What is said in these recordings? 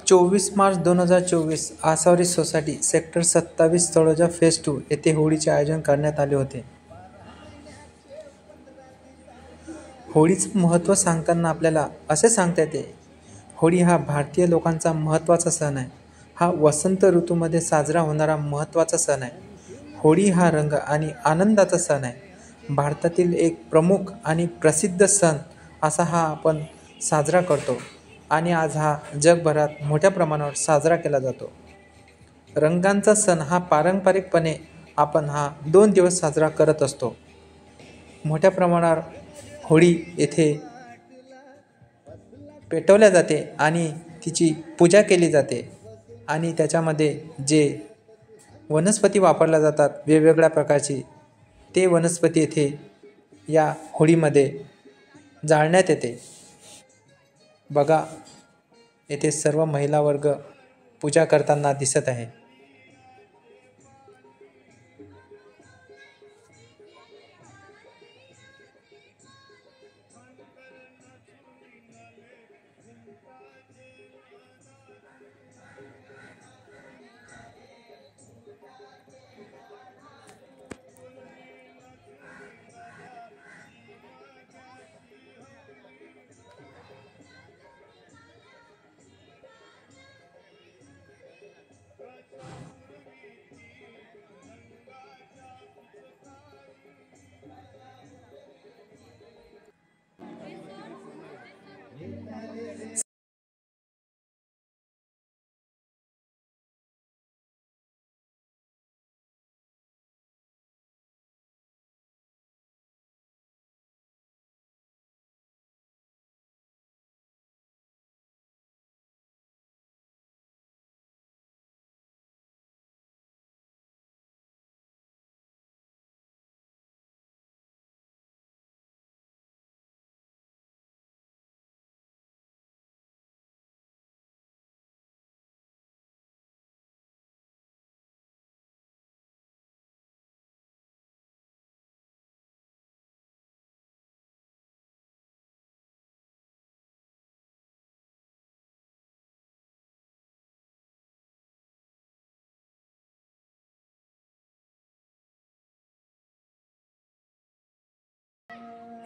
24 March 2024 Asavari society sector 27 Taloja phase 2 येथे होळीचे आयोजन करण्यात आले होते। होळीचं महत्त्व सांगताना आपल्याला असे सांगता येते, होळी हा भारतीय लोकांचा महत्त्वाचा सण आहे। हा वसंत ऋतूमध्ये साजरा होणारा महत्त्वाचा सण आहे। होळी हा रंग आणि आनंदाचा सण आहे। भारतातील एक प्रमुख आणि प्रसिद्ध सण असा हा आपण साजरा करतो आणि आज हा जगभरात मोठ्या प्रमाणावर साजरा केला जातो। रंगांचा सण हा पारंपरिकपणे आपण हा 2 दिवस साजरा करत असतो। मोठ्या प्रमाणावर होळी येथे पेटवल्या जाते आणि तिची पूजा केली जाते आणि त्याच्यामध्ये जे वनस्पती वापरल्या जातात वेगवेगळ्या प्रकारची, ते वनस्पती येथे या होळीमध्ये जाळण्यात येते। बघा, येथे सर्व महिला वर्ग पूजा करताना दिसत आहे।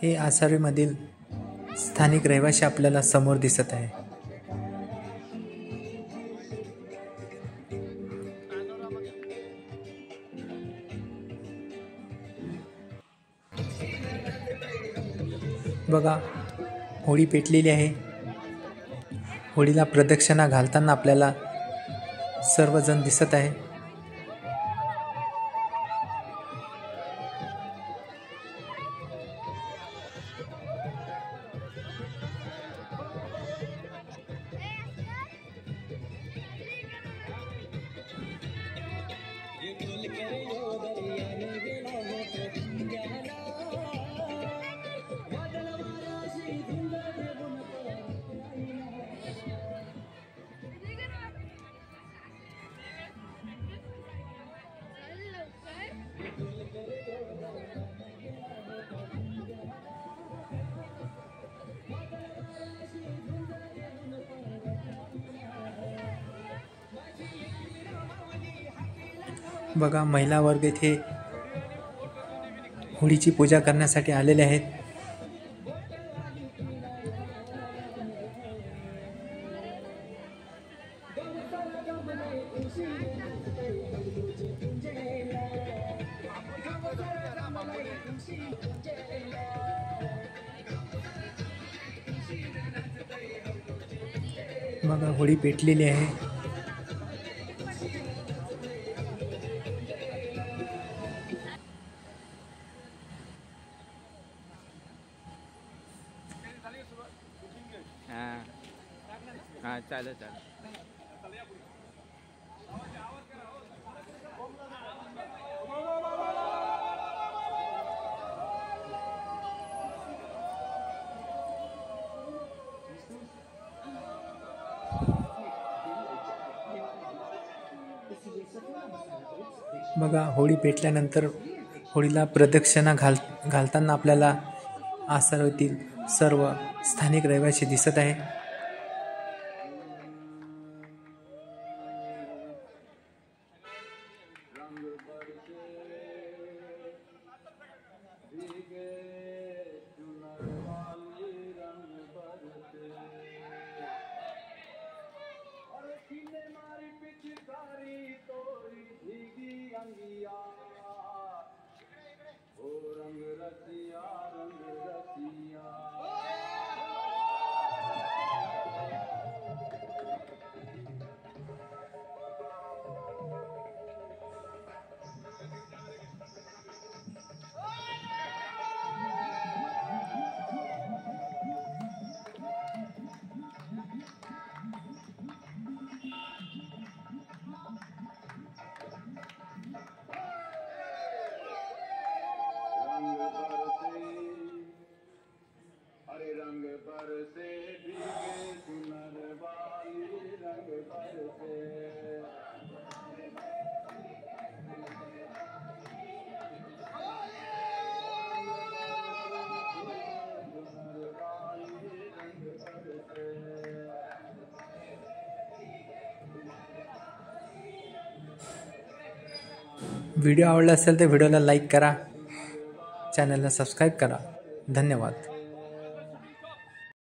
हे आसावरीमधील स्थानिक रहिवासी आपल्याला समोर दिसत आहे। बघा, होळी पेटलेली आहे। होळीला प्रदक्षिणा घालताना आपल्याला सर्वजण दिसत आहे। बघा, महिला वर्ग इथे होळीची पूजा करण्यासाठी आलेले आहेत। बघा, होळी पेटलेली आहे। चालेल। बघा, होळी पेटल्यानंतर होळीला प्रदक्षिणा घालताना आपल्याला आसावरीतील सर्व स्थानिक रहिवासी दिसत आहे। रंग बरसे भीगे सुनर वाली रंग बरसे व्हिडिओ आवडला असेल तर व्हिडिओला लाईक करा, चॅनलला सबस्क्राईब करा. धन्यवाद.